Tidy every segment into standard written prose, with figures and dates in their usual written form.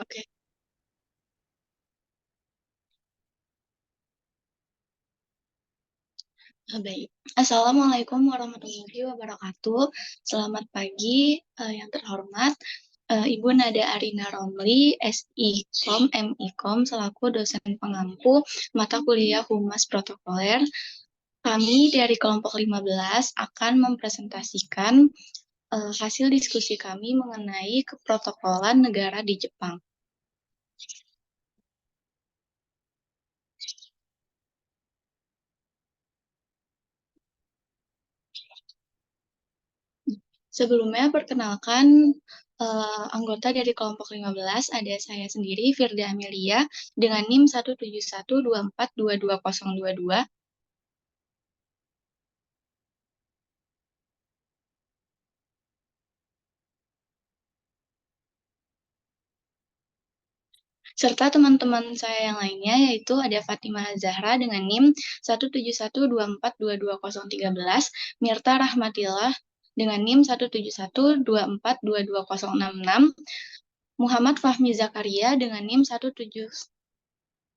Oke, baik. Assalamualaikum warahmatullahi wabarakatuh. Selamat pagi, yang terhormat, Ibu Nada Arina Romli, SI.Com, MI.Com, selaku dosen pengampu mata kuliah Humas Protokoler. Kami dari kelompok 15 akan mempresentasikan hasil diskusi kami mengenai keprotokolan negara di Jepang. Sebelumnya, perkenalkan anggota dari kelompok 15, ada saya sendiri, Firda Amelia, dengan NIM 17124222022, serta teman-teman saya yang lainnya, yaitu ada Fatimah Zahra dengan NIM 17124222013, Mirta Rahmatillah dengan NIM 17124222066, Muhammad Fahmi Zakaria dengan NIM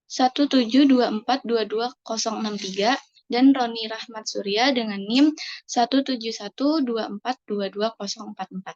17124222063, dan Roni Rahmat Surya dengan NIM 17124222044.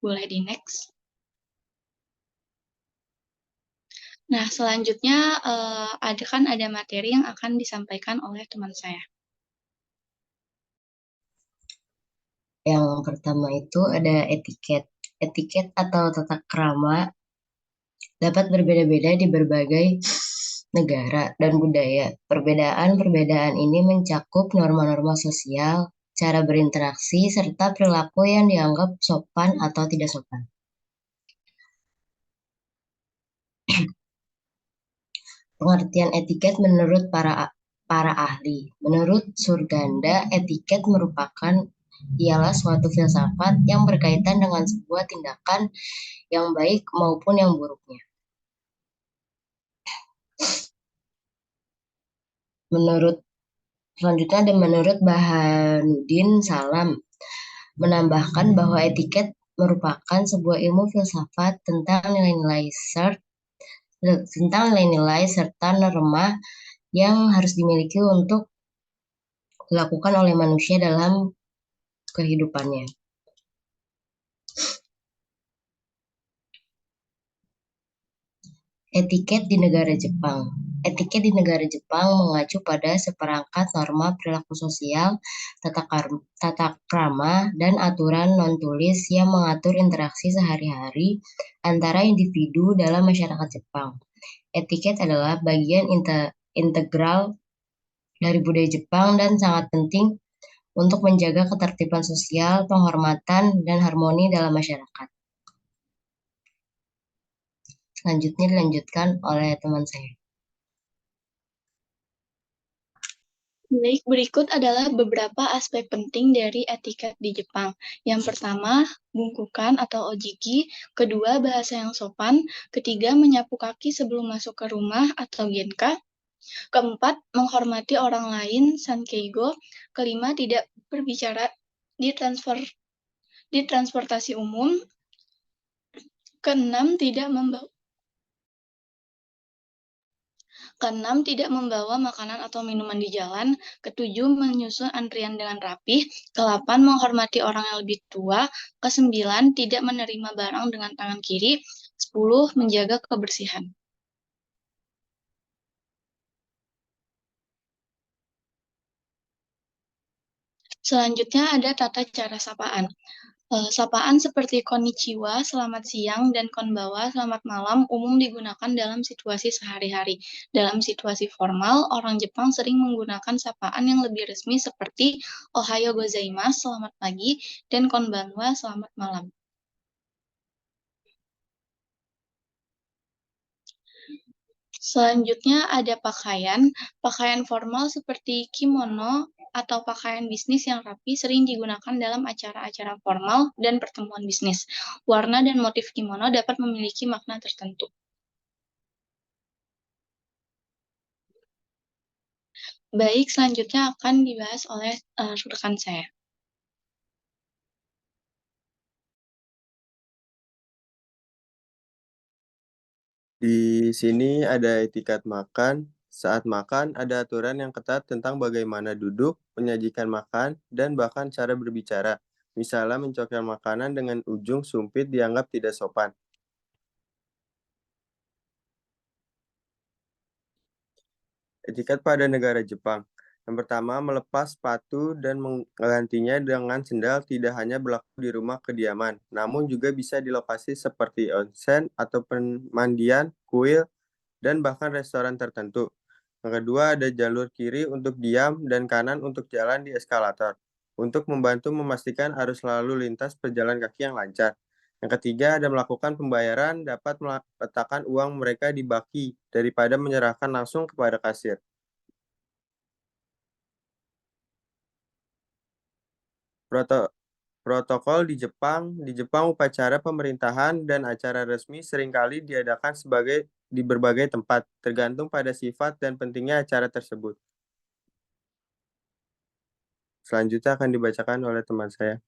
Boleh di next. Nah, selanjutnya ada materi yang akan disampaikan oleh teman saya. Yang pertama itu ada etiket. Etiket atau tata krama dapat berbeda-beda di berbagai negara dan budaya. Perbedaan-perbedaan ini mencakup norma-norma sosial, cara berinteraksi, serta perilaku yang dianggap sopan atau tidak sopan. Pengertian etiket menurut para ahli. Menurut Surganda, etiket merupakan ialah suatu filsafat yang berkaitan dengan sebuah tindakan yang baik maupun yang buruknya. Menurut Selanjutnya ada menurut Bahanuddin Salam menambahkan bahwa etiket merupakan sebuah ilmu filsafat tentang nilai-nilai serta norma yang harus dimiliki untuk dilakukan oleh manusia dalam kehidupannya. Etiket di negara Jepang. Etiket di negara Jepang mengacu pada seperangkat norma perilaku sosial, tata krama, dan aturan non-tulis yang mengatur interaksi sehari-hari antara individu dalam masyarakat Jepang. Etiket adalah bagian integral dari budaya Jepang dan sangat penting untuk menjaga ketertiban sosial, penghormatan, dan harmoni dalam masyarakat. Selanjutnya dilanjutkan oleh teman saya. Baik, berikut adalah beberapa aspek penting dari etiket di Jepang. Yang pertama, bungkukan atau ojiki. Kedua, bahasa yang sopan. Ketiga, menyapu kaki sebelum masuk ke rumah atau genka. Keempat, menghormati orang lain, sankeigo. Kelima, tidak berbicara di transportasi umum. Keenam, tidak membawa makanan atau minuman di jalan. Ketujuh, menyusun antrian dengan rapih. Kedelapan, menghormati orang yang lebih tua. Kesembilan, tidak menerima barang dengan tangan kiri. 10, menjaga kebersihan. Selanjutnya ada tata cara sapaan. Sapaan seperti konnichiwa, selamat siang, dan konbawa, selamat malam, umum digunakan dalam situasi sehari-hari. Dalam situasi formal, orang Jepang sering menggunakan sapaan yang lebih resmi seperti ohayo gozaimasu, selamat pagi, dan konbanwa, selamat malam. Selanjutnya ada pakaian. Pakaian formal seperti kimono atau pakaian bisnis yang rapi sering digunakan dalam acara-acara formal dan pertemuan bisnis. Warna dan motif kimono dapat memiliki makna tertentu. Baik, selanjutnya akan dibahas oleh rekan saya. Di sini ada etikat makan. Saat makan, ada aturan yang ketat tentang bagaimana duduk, menyajikan makan, dan bahkan cara berbicara. Misalnya mencokal makanan dengan ujung sumpit dianggap tidak sopan. Etiket pada negara Jepang. Yang pertama, melepas sepatu dan menggantinya dengan sendal tidak hanya berlaku di rumah kediaman, namun juga bisa di lokasi seperti onsen atau pemandian, kuil, dan bahkan restoran tertentu. Yang kedua, ada jalur kiri untuk diam dan kanan untuk jalan di eskalator, untuk membantu memastikan arus lalu lintas pejalan kaki yang lancar. Yang ketiga, ada melakukan pembayaran dapat meletakkan uang mereka di baki daripada menyerahkan langsung kepada kasir. Proto Protokol di Jepang upacara pemerintahan dan acara resmi seringkali diadakan di berbagai tempat, tergantung pada sifat dan pentingnya acara tersebut. Selanjutnya akan dibacakan oleh teman saya.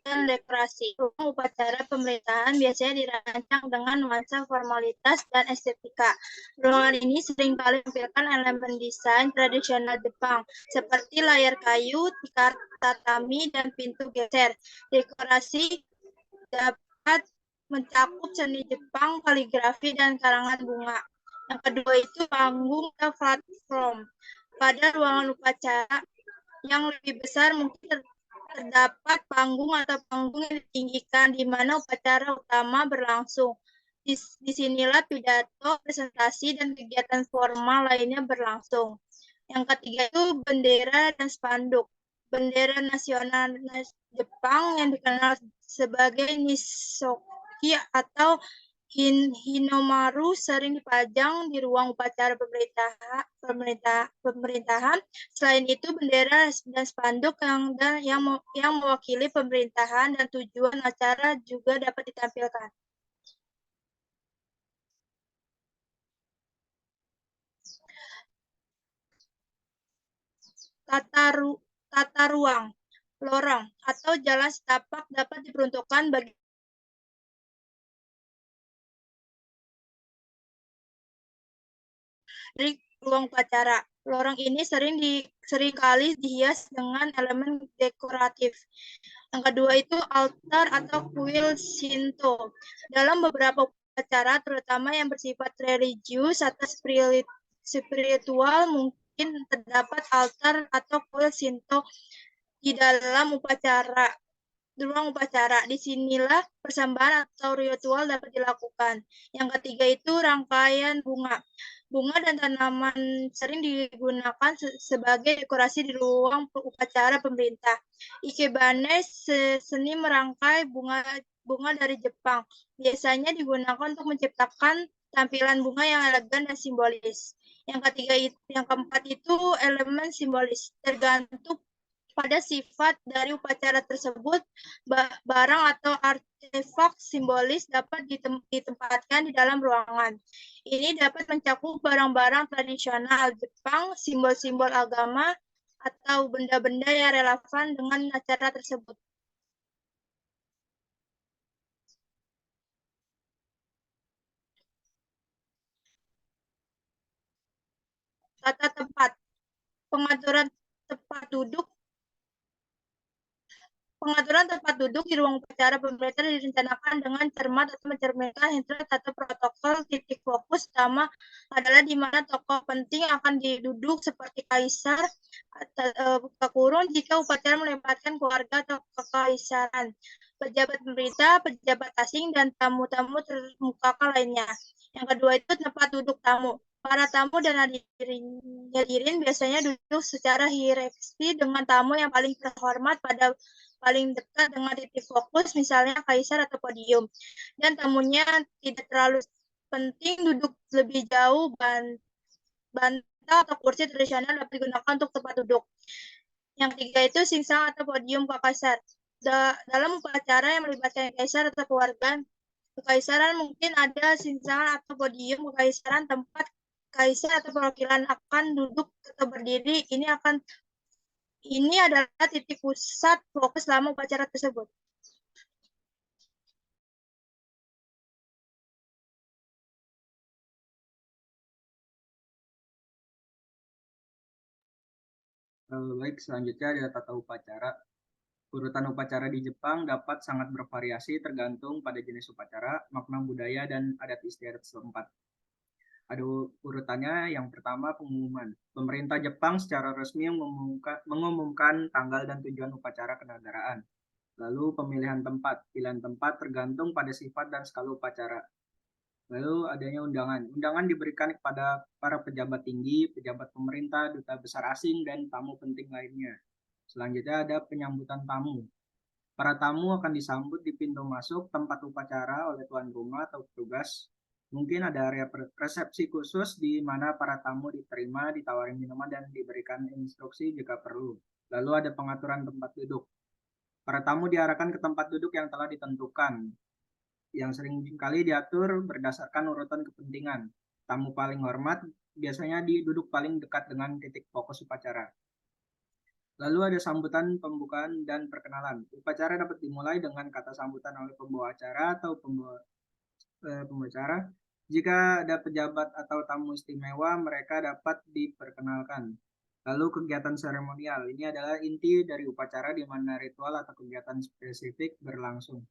Dan dekorasi. Ruang upacara pemerintahan biasanya dirancang dengan nuansa formalitas dan estetika. Ruangan ini seringkali menampilkan elemen desain tradisional Jepang, seperti layar kayu, tikar tatami, dan pintu geser. Dekorasi dapat mencakup seni Jepang, kaligrafi, dan karangan bunga. Yang kedua itu panggung atau platform. Pada ruangan upacara yang lebih besar mungkin terdapat panggung atau panggung yang ditinggikan di mana upacara utama berlangsung. Disinilah pidato, presentasi, dan kegiatan formal lainnya berlangsung. Yang ketiga itu bendera dan spanduk. Bendera nasional Jepang yang dikenal sebagai Nisoki atau Hinomaru sering dipajang di ruang upacara pemerintahan. Selain itu, bendera dan spanduk yang mewakili pemerintahan dan tujuan acara juga dapat ditampilkan. Tata ruang, lorong, atau jalan setapak dapat diperuntukkan bagi dari ruang upacara. Lorong ini seringkali dihias dengan elemen dekoratif. Yang kedua itu altar atau kuil Shinto. Dalam beberapa upacara, terutama yang bersifat religius atau spiritual, mungkin terdapat altar atau kuil Shinto di dalam upacara. Di ruang upacara, disinilah persembahan atau ritual dapat dilakukan. Yang ketiga itu rangkaian bunga. Bunga dan tanaman sering digunakan sebagai dekorasi di ruang upacara pemerintah. Ikebane seni merangkai bunga dari Jepang. Biasanya digunakan untuk menciptakan tampilan bunga yang elegan dan simbolis. Yang keempat itu elemen simbolis. Tergantung pada sifat dari upacara tersebut, barang atau artefak simbolis dapat ditempatkan di dalam ruangan. Ini dapat mencakup barang-barang tradisional Jepang, simbol-simbol agama, atau benda-benda yang relevan dengan acara tersebut. Tata tempat, pengaturan tempat duduk Pengaturan tempat duduk di ruang upacara pemerintah direncanakan dengan cermat atau mencerminkan hasrat atau protokol. Titik fokus utama adalah di mana tokoh penting akan duduk seperti kaisar buka kurung jika upacara melibatkan keluarga atau kekaisaran, pejabat pemerintah, pejabat asing, dan tamu-tamu terkemuka lainnya. Yang kedua itu tempat duduk tamu. Para tamu dan hadirin biasanya duduk secara hierarki dengan tamu yang paling terhormat paling dekat dengan titik fokus, misalnya kaisar atau podium. Dan tamunya tidak terlalu penting duduk lebih jauh, bantal atau kursi tradisional dapat digunakan untuk tempat duduk. Yang ketiga itu singsang atau podium kaisar. Dalam upacara yang melibatkan kaisar atau keluarga kekaisaran mungkin ada singsang atau podium kekaisaran tempat kaisar atau perwakilan akan duduk atau berdiri. Ini adalah titik pusat fokus selama upacara tersebut. Baik, selanjutnya ada tata upacara. Urutan upacara di Jepang dapat sangat bervariasi tergantung pada jenis upacara, makna budaya, dan adat istiadat setempat. Ada urutannya. Yang pertama, pengumuman. Pemerintah Jepang secara resmi mengumumkan tanggal dan tujuan upacara kenegaraan. Lalu pemilihan tempat. Pilihan tempat tergantung pada sifat dan skala upacara. Lalu adanya undangan. Undangan diberikan kepada para pejabat tinggi, pejabat pemerintah, duta besar asing, dan tamu penting lainnya. Selanjutnya ada penyambutan tamu. Para tamu akan disambut di pintu masuk tempat upacara oleh tuan rumah atau petugas. Mungkin ada area resepsi khusus di mana para tamu diterima, ditawari minuman, dan diberikan instruksi jika perlu. Lalu ada pengaturan tempat duduk. Para tamu diarahkan ke tempat duduk yang telah ditentukan, yang sering kali diatur berdasarkan urutan kepentingan. Tamu paling hormat biasanya duduk paling dekat dengan titik fokus upacara. Lalu ada sambutan, pembukaan, dan perkenalan. Upacara dapat dimulai dengan kata sambutan oleh pembawa acara atau pembicara. Jika ada pejabat atau tamu istimewa, mereka dapat diperkenalkan. Lalu kegiatan seremonial. Ini adalah inti dari upacara di mana ritual atau kegiatan spesifik berlangsung.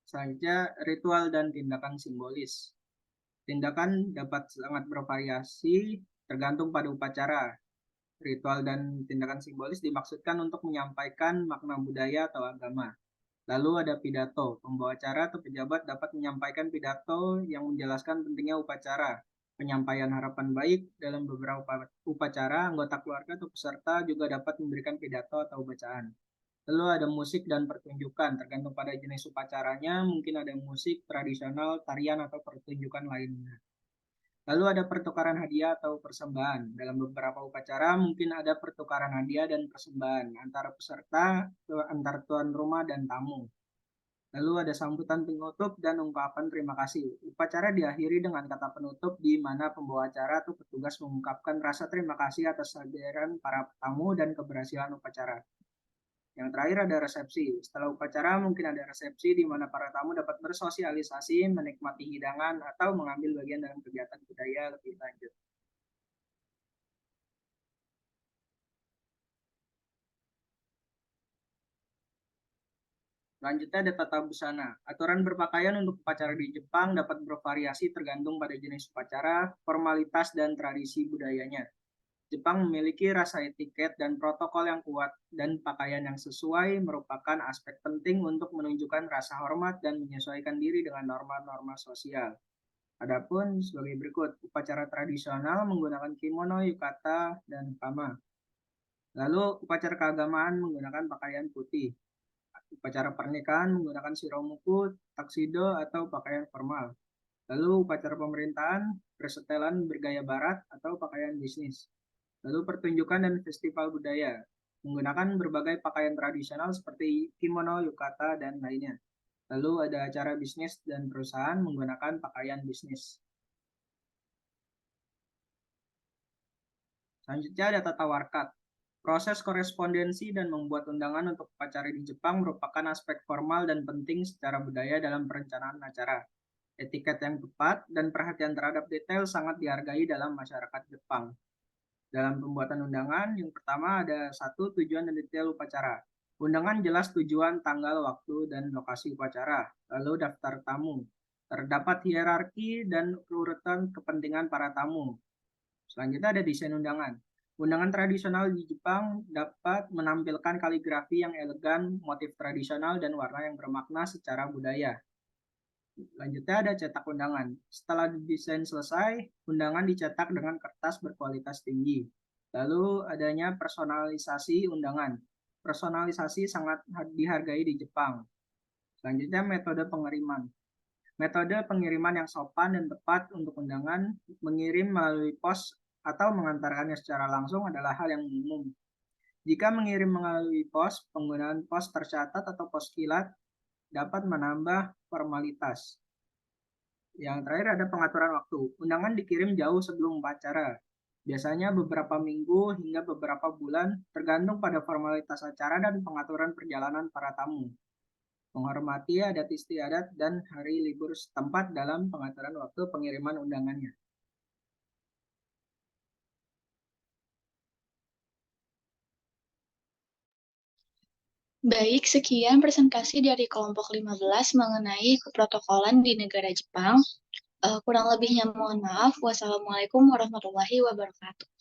Selanjutnya, ritual dan tindakan simbolis. Tindakan dapat sangat bervariasi tergantung pada upacara. Ritual dan tindakan simbolis dimaksudkan untuk menyampaikan makna budaya atau agama. Lalu ada pidato. Pembawa acara atau pejabat dapat menyampaikan pidato yang menjelaskan pentingnya upacara. Penyampaian harapan baik. Dalam beberapa upacara, anggota keluarga atau peserta juga dapat memberikan pidato atau bacaan. Lalu ada musik dan pertunjukan. Tergantung pada jenis upacaranya, mungkin ada musik tradisional, tarian, atau pertunjukan lainnya. Lalu ada pertukaran hadiah atau persembahan. Dalam beberapa upacara mungkin ada pertukaran hadiah dan persembahan antara peserta, antar tuan rumah dan tamu. Lalu ada sambutan penutup dan ungkapan terima kasih. Upacara diakhiri dengan kata penutup di mana pembawa acara atau petugas mengungkapkan rasa terima kasih atas kehadiran para tamu dan keberhasilan upacara. Yang terakhir ada resepsi. Setelah upacara mungkin ada resepsi di mana para tamu dapat bersosialisasi, menikmati hidangan, atau mengambil bagian dalam kegiatan budaya lebih lanjut. Selanjutnya ada tata busana. Aturan berpakaian untuk upacara di Jepang dapat bervariasi tergantung pada jenis upacara, formalitas, dan tradisi budayanya. Jepang memiliki rasa etiket dan protokol yang kuat, dan pakaian yang sesuai merupakan aspek penting untuk menunjukkan rasa hormat dan menyesuaikan diri dengan norma-norma sosial. Adapun sebagai berikut, upacara tradisional menggunakan kimono, yukata, dan kama. Lalu upacara keagamaan menggunakan pakaian putih. Upacara pernikahan menggunakan shiromuku, taksido, atau pakaian formal. Lalu upacara pemerintahan, persetelan bergaya barat atau pakaian bisnis. Lalu pertunjukan dan festival budaya menggunakan berbagai pakaian tradisional seperti kimono, yukata, dan lainnya. Lalu ada acara bisnis dan perusahaan menggunakan pakaian bisnis. Selanjutnya ada tata warkat. Proses korespondensi dan membuat undangan untuk upacara di Jepang merupakan aspek formal dan penting secara budaya dalam perencanaan acara. Etiket yang tepat dan perhatian terhadap detail sangat dihargai dalam masyarakat Jepang. Dalam pembuatan undangan, yang pertama ada 1. Tujuan dan detail upacara. Undangan jelas tujuan, tanggal, waktu, dan lokasi upacara. Lalu daftar tamu. Terdapat hierarki dan urutan kepentingan para tamu. Selanjutnya ada desain undangan. Undangan tradisional di Jepang dapat menampilkan kaligrafi yang elegan, motif tradisional, dan warna yang bermakna secara budaya. Selanjutnya ada cetak undangan. Setelah desain selesai, undangan dicetak dengan kertas berkualitas tinggi. Lalu adanya personalisasi undangan. Personalisasi sangat dihargai di Jepang. Selanjutnya metode pengiriman. Metode pengiriman yang sopan dan tepat untuk undangan, mengirim melalui pos atau mengantarkannya secara langsung adalah hal yang umum. Jika mengirim melalui pos, penggunaan pos tercatat atau pos kilat dapat menambah formalitas. Yang terakhir ada pengaturan waktu. Undangan dikirim jauh sebelum upacara. Biasanya beberapa minggu hingga beberapa bulan, tergantung pada formalitas acara dan pengaturan perjalanan para tamu. menghormati adat istiadat dan hari libur setempat dalam pengaturan waktu pengiriman undangannya. Baik, sekian presentasi dari kelompok 15 mengenai keprotokolan di negara Jepang. Kurang lebihnya mohon maaf. Wassalamualaikum warahmatullahi wabarakatuh.